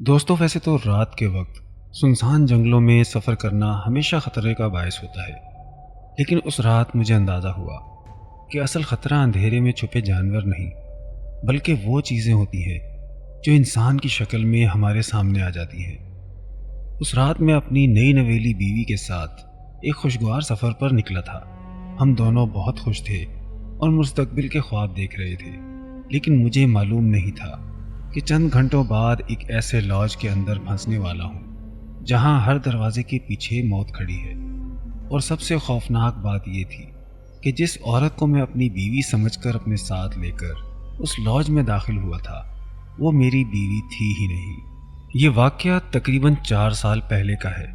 دوستوں، ویسے تو رات کے وقت سنسان جنگلوں میں سفر کرنا ہمیشہ خطرے کا باعث ہوتا ہے، لیکن اس رات مجھے اندازہ ہوا کہ اصل خطرہ اندھیرے میں چھپے جانور نہیں، بلکہ وہ چیزیں ہوتی ہیں جو انسان کی شکل میں ہمارے سامنے آ جاتی ہیں۔ اس رات میں اپنی نئی نویلی بیوی کے ساتھ ایک خوشگوار سفر پر نکلا تھا۔ ہم دونوں بہت خوش تھے اور مستقبل کے خواب دیکھ رہے تھے، لیکن مجھے معلوم نہیں تھا کہ چند گھنٹوں بعد ایک ایسے لاج کے اندر پھنسنے والا ہوں جہاں ہر دروازے کے پیچھے موت کھڑی ہے۔ اور سب سے خوفناک بات یہ تھی کہ جس عورت کو میں اپنی بیوی سمجھ کر اپنے ساتھ لے کر اس لاج میں داخل ہوا تھا، وہ میری بیوی تھی ہی نہیں۔ یہ واقعہ تقریباً 4 سال پہلے کا ہے۔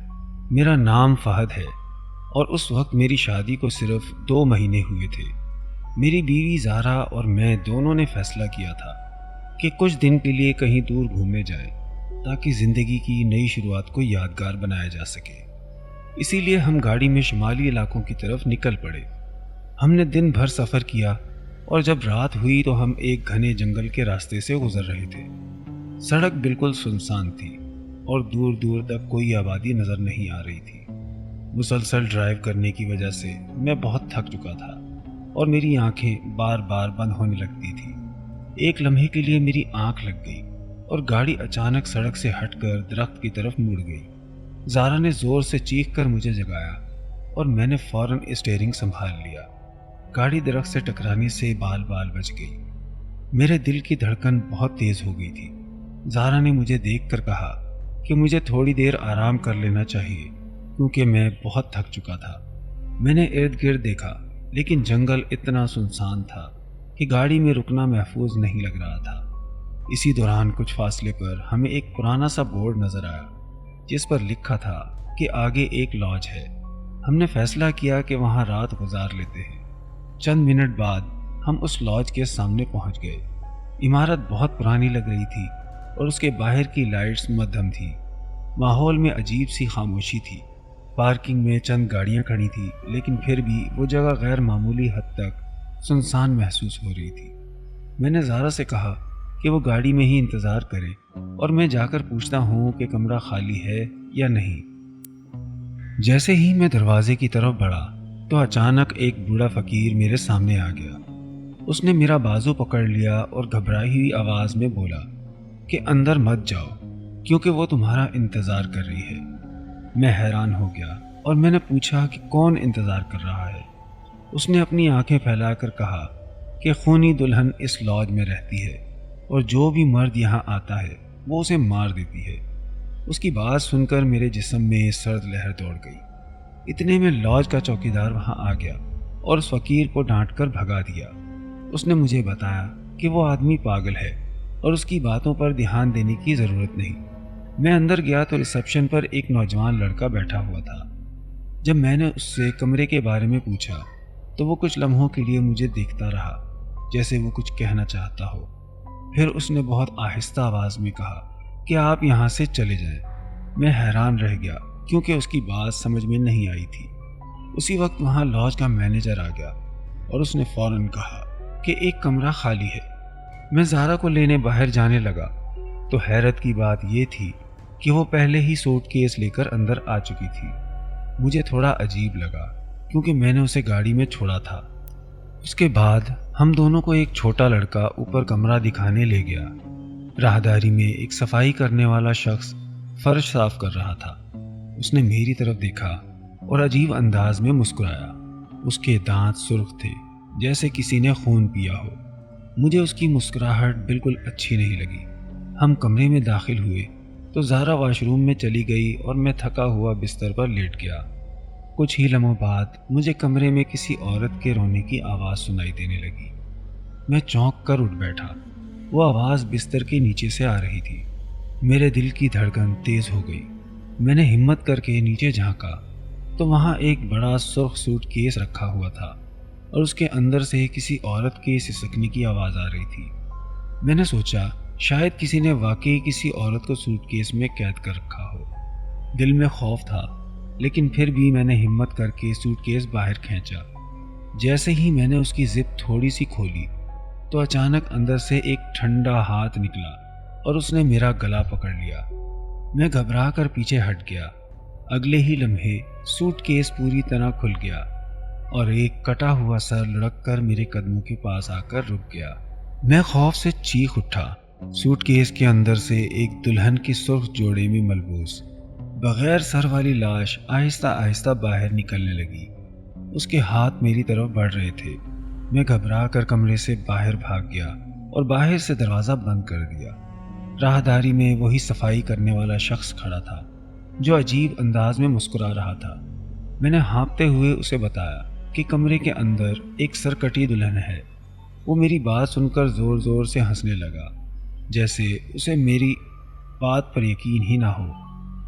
میرا نام فہد ہے اور اس وقت میری شادی کو صرف 2 مہینے ہوئے تھے۔ میری بیوی زارا اور میں دونوں نے فیصلہ کیا تھا کہ کچھ دن کے لیے کہیں دور گھومنے جائیں تاکہ زندگی کی نئی شروعات کو یادگار بنایا جا سکے۔ اسی لیے ہم گاڑی میں شمالی علاقوں کی طرف نکل پڑے۔ ہم نے دن بھر سفر کیا اور جب رات ہوئی تو ہم ایک گھنے جنگل کے راستے سے گزر رہے تھے۔ سڑک بالکل سنسان تھی اور دور دور تک کوئی آبادی نظر نہیں آ رہی تھی۔ مسلسل ڈرائیو کرنے کی وجہ سے میں بہت تھک چکا تھا اور میری آنکھیں بار بار بند ہونے لگتی تھی۔ ایک لمحے کے لیے میری آنکھ لگ گئی اور گاڑی اچانک سڑک سے ہٹ کر درخت کی طرف مڑ گئی۔ زارا نے زور سے چیخ کر مجھے جگایا اور میں نے فوراً اسٹیئرنگ سنبھال لیا۔ گاڑی درخت سے ٹکرانے سے بال بال بچ گئی۔ میرے دل کی دھڑکن بہت تیز ہو گئی تھی۔ زارا نے مجھے دیکھ کر کہا کہ مجھے تھوڑی دیر آرام کر لینا چاہیے کیونکہ میں بہت تھک چکا تھا۔ میں نے ارد گرد دیکھا لیکن جنگل اتنا سنسان تھا کہ گاڑی میں رکنا محفوظ نہیں لگ رہا تھا۔ اسی دوران کچھ فاصلے پر ہمیں ایک پرانا سا بورڈ نظر آیا جس پر لکھا تھا کہ آگے ایک لاج ہے۔ ہم نے فیصلہ کیا کہ وہاں رات گزار لیتے ہیں۔ چند منٹ بعد ہم اس لاج کے سامنے پہنچ گئے۔ عمارت بہت پرانی لگ رہی تھی اور اس کے باہر کی لائٹس مدھم تھی۔ ماحول میں عجیب سی خاموشی تھی۔ پارکنگ میں چند گاڑیاں کھڑی تھی لیکن پھر بھی وہ جگہ غیر معمولی حد تک سنسان محسوس ہو رہی تھی۔ میں نے زارا سے کہا کہ وہ گاڑی میں ہی انتظار کرے اور میں جا کر پوچھتا ہوں کہ کمرہ خالی ہے یا نہیں۔ جیسے ہی میں دروازے کی طرف بڑھا تو اچانک ایک بوڑھا فقیر میرے سامنے آ گیا۔ اس نے میرا بازو پکڑ لیا اور گھبرائی ہوئی آواز میں بولا کہ اندر مت جاؤ کیونکہ وہ تمہارا انتظار کر رہی ہے۔ میں حیران ہو گیا اور میں نے پوچھا کہ کون انتظار کر رہا ہے۔ اس نے اپنی آنکھیں پھیلا کر کہا کہ خونی دلہن اس لاج میں رہتی ہے اور جو بھی مرد یہاں آتا ہے وہ اسے مار دیتی ہے۔ اس کی بات سن کر میرے جسم میں سرد لہر دوڑ گئی۔ اتنے میں لاج کا چوکیدار وہاں آ گیا اور اس فقیر کو ڈانٹ کر بھگا دیا۔ اس نے مجھے بتایا کہ وہ آدمی پاگل ہے اور اس کی باتوں پر دھیان دینے کی ضرورت نہیں۔ میں اندر گیا تو ریسپشن پر ایک نوجوان لڑکا بیٹھا ہوا تھا۔ جب میں نے اس سے کمرے کے بارے میں پوچھا تو وہ کچھ لمحوں کے لیے مجھے دیکھتا رہا جیسے وہ کچھ کہنا چاہتا ہو۔ پھر اس نے بہت آہستہ آواز میں کہا کہ آپ یہاں سے چلے جائیں۔ میں حیران رہ گیا کیونکہ اس کی بات سمجھ میں نہیں آئی تھی۔ اسی وقت وہاں لاج کا مینیجر آ گیا اور اس نے فوراً کہا کہ ایک کمرہ خالی ہے۔ میں زارا کو لینے باہر جانے لگا تو حیرت کی بات یہ تھی کہ وہ پہلے ہی سوٹ کیس لے کر اندر آ چکی تھی۔ مجھے تھوڑا عجیب لگا کیونکہ میں نے اسے گاڑی میں چھوڑا تھا۔ اس کے بعد ہم دونوں کو ایک چھوٹا لڑکا اوپر کمرہ دکھانے لے گیا۔ راہداری میں ایک صفائی کرنے والا شخص فرش صاف کر رہا تھا۔ اس نے میری طرف دیکھا اور عجیب انداز میں مسکرایا۔ اس کے دانت سرخ تھے جیسے کسی نے خون پیا ہو۔ مجھے اس کی مسکراہٹ بالکل اچھی نہیں لگی۔ ہم کمرے میں داخل ہوئے تو زارا واش روم میں چلی گئی اور میں تھکا ہوا بستر پر لیٹ گیا۔ کچھ ہی لمحوں بعد مجھے کمرے میں کسی عورت کے رونے کی آواز سنائی دینے لگی۔ میں چونک کر اٹھ بیٹھا۔ وہ آواز بستر کے نیچے سے آ رہی تھی۔ میرے دل کی دھڑکن تیز ہو گئی۔ میں نے ہمت کر کے نیچے جھانکا تو وہاں ایک بڑا سرخ سوٹ کیس رکھا ہوا تھا اور اس کے اندر سے کسی عورت کے سسکنے کی آواز آ رہی تھی۔ میں نے سوچا شاید کسی نے واقعی کسی عورت کو سوٹ کیس میں قید کر رکھا ہو۔ دل میں خوف تھا لیکن پھر بھی میں نے ہمت کر کے سوٹ کیس باہر کھینچا۔ جیسے ہی میں نے اس کی زپ تھوڑی سی کھولی تو اچانک اندر سے ایک ٹھنڈا ہاتھ نکلا اور اس نے میرا گلا پکڑ لیا۔ میں گھبرا کر پیچھے ہٹ گیا۔ اگلے ہی لمحے سوٹ کیس پوری طرح کھل گیا اور ایک کٹا ہوا سر لڑک کر میرے قدموں کے پاس آ کر رک گیا۔ میں خوف سے چیخ اٹھا۔ سوٹ کیس کے اندر سے ایک دلہن کی سرخ جوڑے میں ملبوس بغیر سر والی لاش آہستہ آہستہ باہر نکلنے لگی۔ اس کے ہاتھ میری طرف بڑھ رہے تھے۔ میں گھبرا کر کمرے سے باہر بھاگ گیا اور باہر سے دروازہ بند کر دیا۔ راہداری میں وہی صفائی کرنے والا شخص کھڑا تھا جو عجیب انداز میں مسکرا رہا تھا۔ میں نے ہانپتے ہوئے اسے بتایا کہ کمرے کے اندر ایک سرکٹی دلہن ہے۔ وہ میری بات سن کر زور زور سے ہنسنے لگا، جیسے اسے میری بات پر یقین ہی نہ ہو۔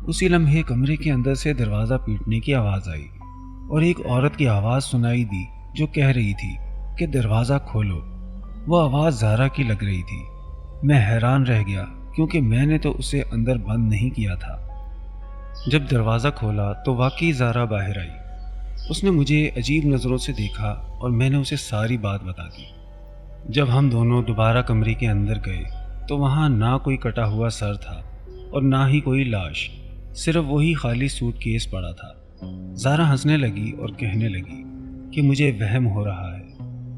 اسی لمحے کمرے کے اندر سے دروازہ پیٹنے کی آواز آئی اور ایک عورت کی آواز سنائی دی جو کہہ رہی تھی کہ دروازہ کھولو۔ وہ آواز زارا کی لگ رہی تھی۔ میں حیران رہ گیا کیونکہ میں نے تو اسے اندر بند نہیں کیا تھا۔ جب دروازہ کھولا تو واقعی زارا باہر آئی۔ اس نے مجھے عجیب نظروں سے دیکھا اور میں نے اسے ساری بات بتا دی۔ جب ہم دونوں دوبارہ کمرے کے اندر گئے تو وہاں نہ کوئی کٹا ہوا سر تھا اور نہ ہی کوئی لاش، صرف وہی خالی سوٹ کیس پڑا تھا۔ زارا ہنسنے لگی اور کہنے لگی کہ مجھے وہم ہو رہا ہے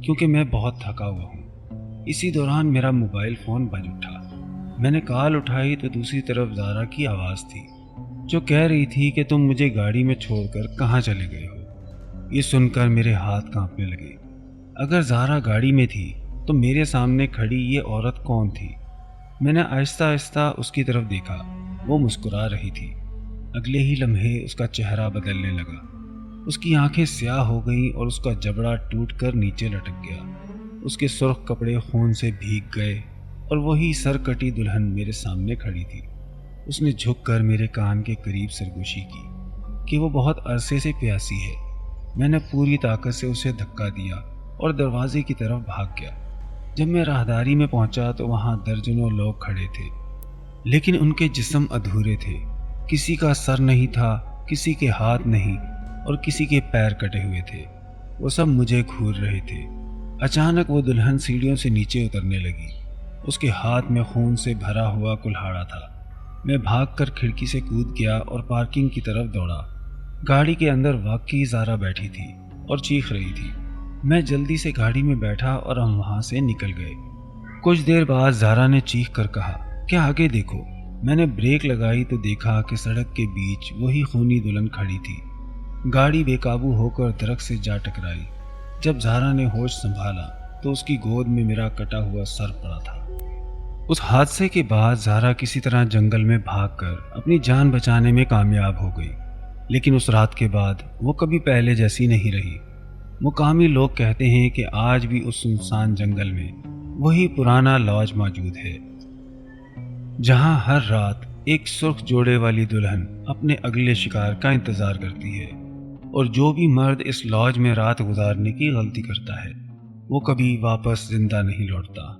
کیونکہ میں بہت تھکا ہوا ہوں۔ اسی دوران میرا موبائل فون بج اٹھا۔ میں نے کال اٹھائی تو دوسری طرف زارا کی آواز تھی جو کہہ رہی تھی کہ تم مجھے گاڑی میں چھوڑ کر کہاں چلے گئے ہو۔ یہ سن کر میرے ہاتھ کانپنے لگے۔ اگر زارا گاڑی میں تھی تو میرے سامنے کھڑی یہ عورت کون تھی؟ میں نے آہستہ آہستہ اس کی طرف دیکھا۔ وہ مسکرا رہی تھی۔ اگلے ہی لمحے اس کا چہرہ بدلنے لگا۔ اس کی آنکھیں سیاہ ہو گئیں اور اس کا جبڑا ٹوٹ کر نیچے لٹک گیا۔ اس کے سرخ کپڑے خون سے بھیگ گئے اور وہی سر کٹی دلہن میرے سامنے کھڑی تھی۔ اس نے جھک کر میرے کان کے قریب سرگوشی کی کہ وہ بہت عرصے سے پیاسی ہے۔ میں نے پوری طاقت سے اسے دھکا دیا اور دروازے کی طرف بھاگ گیا۔ جب میں راہداری میں پہنچا تو وہاں درجنوں لوگ کھڑے تھے، لیکن ان کے جسم ادھورے تھے۔ کسی کا سر نہیں تھا، کسی کے ہاتھ نہیں اور کسی کے پیر کٹے ہوئے تھے۔ وہ سب مجھے گھور رہے تھے۔ اچانک وہ دلہن سیڑھیوں سے نیچے اترنے لگی۔ اس کے ہاتھ میں خون سے بھرا ہوا کلہاڑا تھا۔ میں بھاگ کر کھڑکی سے کود گیا اور پارکنگ کی طرف دوڑا۔ گاڑی کے اندر واقعی زارا بیٹھی تھی اور چیخ رہی تھی۔ میں جلدی سے گاڑی میں بیٹھا اور ہم وہاں سے نکل گئے۔ کچھ دیر بعد زارا نے چیخ کر کہا کہ آگے دیکھو۔ میں نے بریک لگائی تو دیکھا کہ سڑک کے بیچ وہی خونی دلہن کھڑی تھی۔ گاڑی بے قابو ہو کر درخت سے جا ٹکرائی۔ جب زارا نے ہوش سنبھالا تو اس کی گود میں میرا کٹا ہوا سر پڑا تھا۔ اس حادثے کے بعد زارا کسی طرح جنگل میں بھاگ کر اپنی جان بچانے میں کامیاب ہو گئی، لیکن اس رات کے بعد وہ کبھی پہلے جیسی نہیں رہی۔ مقامی لوگ کہتے ہیں کہ آج بھی اس سنسان جنگل میں وہی پرانا لاج موجود ہے، جہاں ہر رات ایک سرخ جوڑے والی دلہن اپنے اگلے شکار کا انتظار کرتی ہے، اور جو بھی مرد اس لاج میں رات گزارنے کی غلطی کرتا ہے وہ کبھی واپس زندہ نہیں لوٹتا۔